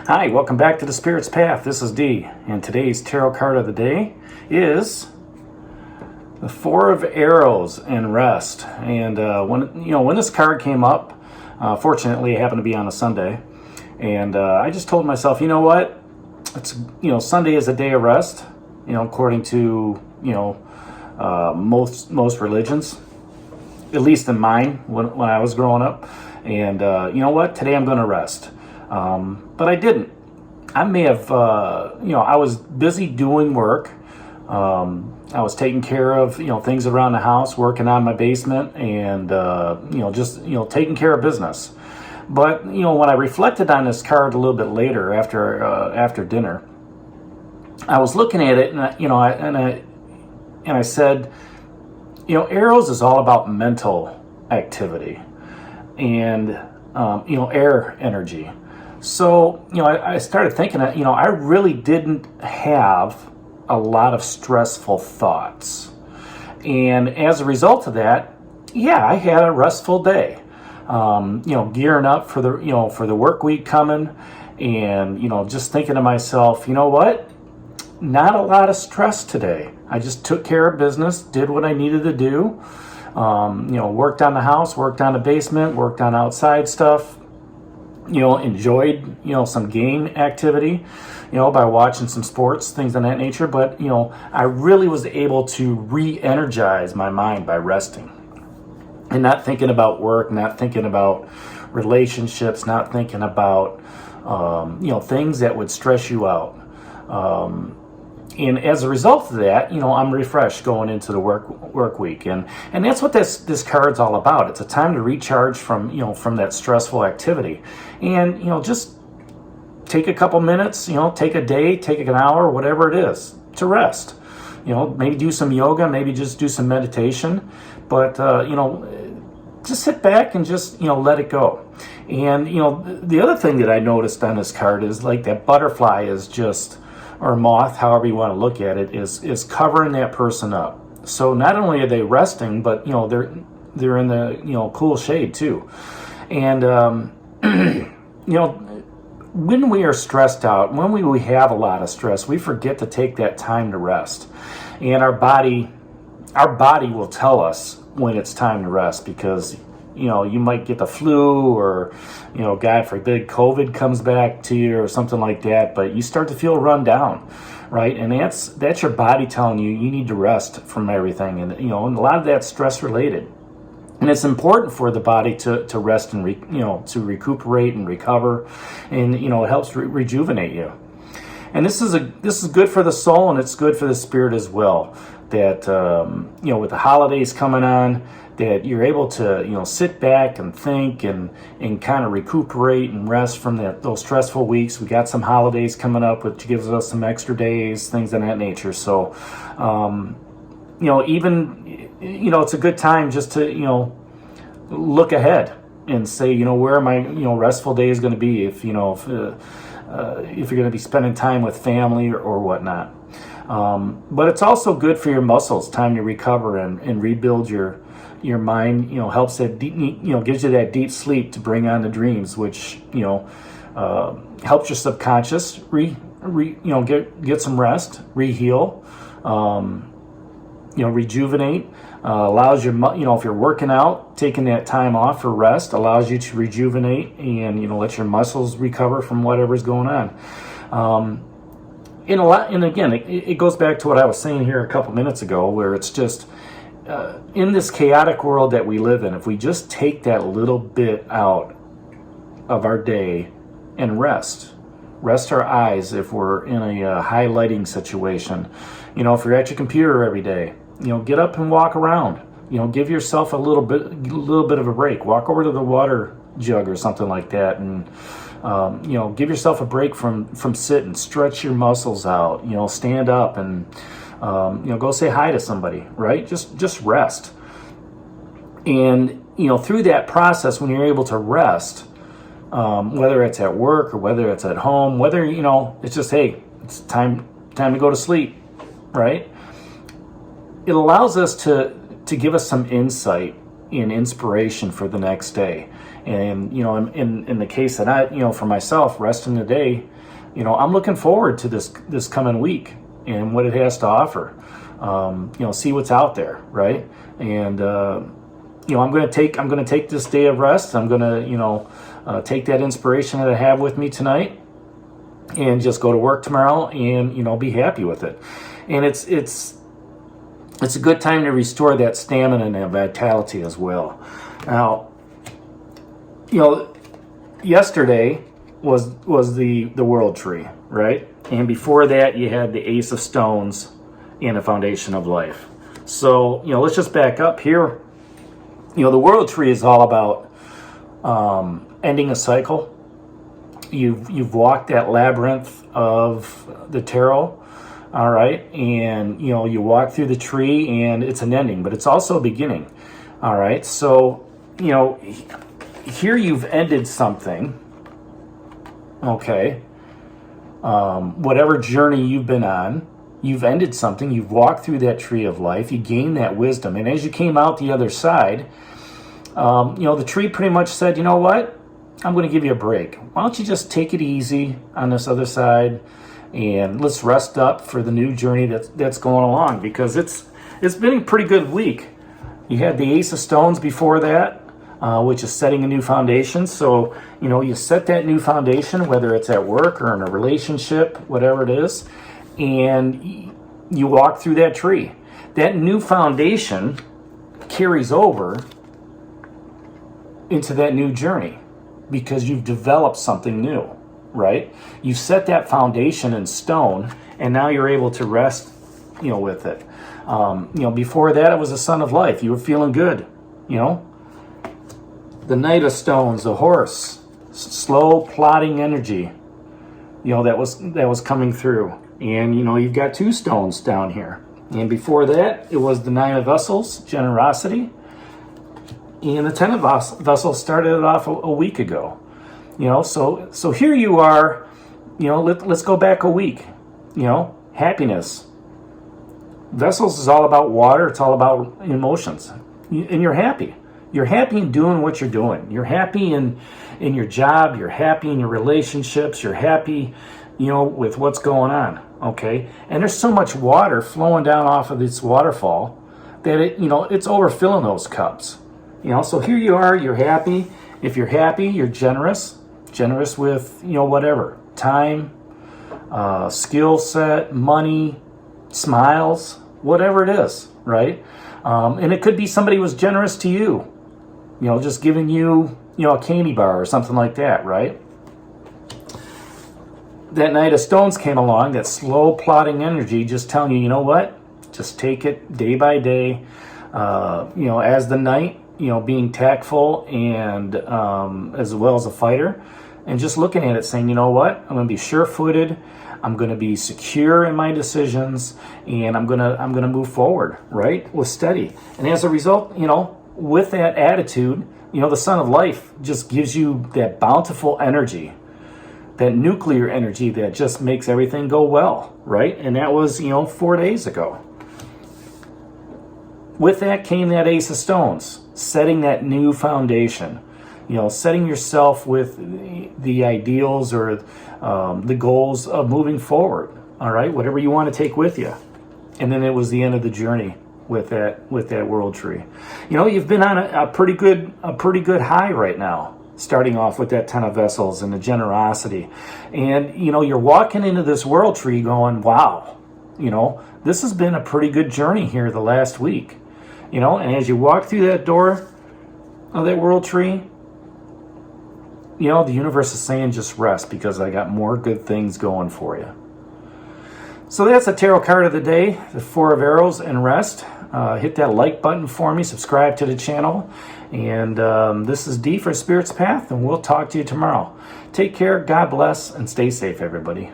Hi, welcome back to the Spirit's Path. This is Dee, and today's tarot card of the day is the Four of Arrows and Rest. And when this card came up, fortunately it happened to be on a Sunday, and I just told myself, you know what? It's Sunday is a day of rest. According to most religions, at least in mine when I was growing up. And you know what? Today I'm going to rest. But I didn't. I may have, I was busy doing work. I was taking care of, things around the house, working on my basement, and, taking care of business. But, when I reflected on this card a little bit later after dinner, I was looking at it, and I said, arrows is all about mental activity and, air energy. So, I started thinking that, I really didn't have a lot of stressful thoughts. And as a result of that, I had a restful day. Gearing up for the work week coming, and, just thinking to myself, you know what? Not a lot of stress today. I just took care of business, did what I needed to do. Worked on the house, worked on the basement, worked on outside stuff. Enjoyed, some game activity, by watching some sports, things of that nature. But, I really was able to re-energize my mind by resting and not thinking about work, not thinking about relationships, not thinking about, things that would stress you out. And as a result of that, I'm refreshed going into the work week, and that's what this card's all about. It's a time to recharge from that stressful activity, and just take a couple minutes, take a day, take an hour, whatever it is, to rest. Maybe do some yoga, maybe just do some meditation, but just sit back and just let it go. And the other thing that I noticed on this card is like that butterfly is just, or moth, however you want to look at it, is covering that person up. So not only are they resting, but they're in the cool shade too. And when we are stressed out, when we have a lot of stress, we forget to take that time to rest. And our body will tell us when it's time to rest, because you might get the flu, or God forbid COVID comes back to you or something like that, but you start to feel run down, right? And that's your body telling you need to rest from everything. And and a lot of that's stress related. And it's important for the body to rest and to recuperate and recover, and it helps rejuvenate you. And this is good for the soul, and it's good for the spirit as well. That with the holidays coming on, that you're able to sit back and think and kind of recuperate and rest from those stressful weeks. We got some holidays coming up, which gives us some extra days, things of that nature. So it's a good time just to look ahead and say, where my restful day is going to be, if you're going to be spending time with family or whatnot. But it's also good for your muscles, time to recover and rebuild your mind. Helps that gives you that deep sleep to bring on the dreams, which helps your subconscious get some rest, reheal, rejuvenate. Allows your if you're working out, taking that time off for rest allows you to rejuvenate and let your muscles recover from whatever's going on. And again, it goes back to what I was saying here a couple minutes ago, where it's just in this chaotic world that we live in, if we just take that little bit out of our day and rest our eyes, if we're in a high lighting situation, if you're at your computer every day, get up and walk around, give yourself a little bit of a break, walk over to the water jug or something like that, and give yourself a break from sitting, stretch your muscles out, stand up and go say hi to somebody, right? Just rest. And through that process, when you're able to rest, whether it's at work or whether it's at home, whether it's just, hey, it's time to go to sleep, right? It allows us to give us some insight and inspiration for the next day. And in the case that I for myself, resting the day I'm looking forward to this coming week and what it has to offer. See what's out there, right? And I'm going to take this day of rest. I'm going to take that inspiration that I have with me tonight and just go to work tomorrow and be happy with it. And it's a good time to restore that stamina and that vitality as well. Now, yesterday was the world tree, right? And before that, you had the Ace of Stones and the Foundation of Life. So, let's just back up here. The world tree is all about ending a cycle. You've walked that labyrinth of the tarot, all right? And, you walk through the tree and it's an ending, but it's also a beginning, all right? So, here you've ended something, okay? Whatever journey you've been on, you've ended something. You've walked through that tree of life. You gained that wisdom. And as you came out the other side, the tree pretty much said, you know what? I'm going to give you a break. Why don't you just take it easy on this other side and let's rest up for the new journey that's going along, because it's been a pretty good week. You had the Ace of Stones before that, which is setting a new foundation. So, you set that new foundation, whether it's at work or in a relationship, whatever it is, and you walk through that tree. That new foundation carries over into that new journey because you've developed something new, right? You set that foundation in stone, and now you're able to rest, with it. Before that, it was a Sun of Life. You were feeling good, The Knight of Stones, the horse, slow plodding energy, that was coming through. And, you've got 2 stones down here. And before that, it was the Nine of Vessels, generosity. And the Ten of Vessels started it off a week ago. So here you are, let's go back a week. Happiness. Vessels is all about water. It's all about emotions. And you're happy. You're happy in doing what you're doing. You're happy in your job. You're happy in your relationships. You're happy, with what's going on, okay? And there's so much water flowing down off of this waterfall that it's overfilling those cups. So here you are, you're happy. If you're happy, you're generous with, whatever, time, skill set, money, smiles, whatever it is, right? And it could be somebody was generous to you, just giving you, a candy bar or something like that, right? That Knight of Stones came along, that slow plodding energy, just telling you, you know what? Just take it day by day. As the knight, being tactful and as well as a fighter, and just looking at it saying, you know what? I'm going to be sure-footed. I'm going to be secure in my decisions, and I'm going to move forward, right? With steady. And as a result, with that attitude, the Sun of Life just gives you that bountiful energy, that nuclear energy that just makes everything go well, right? And that was, 4 days ago. With that came that Ace of Stones, setting that new foundation, setting yourself with the ideals or the goals of moving forward, all right? Whatever you want to take with you. And then it was the end of the journey with that world tree. You've been on a pretty good high right now, starting off with that Ten of Vessels and the generosity. And, you're walking into this world tree going, wow, this has been a pretty good journey here the last week. And as you walk through that door of that world tree, the universe is saying just rest because I got more good things going for you. So that's the tarot card of the day, the Four of Arrows and rest. Hit that like button for me, subscribe to the channel. And this is D for Spirit's Path, and we'll talk to you tomorrow. Take care, God bless, and stay safe, everybody.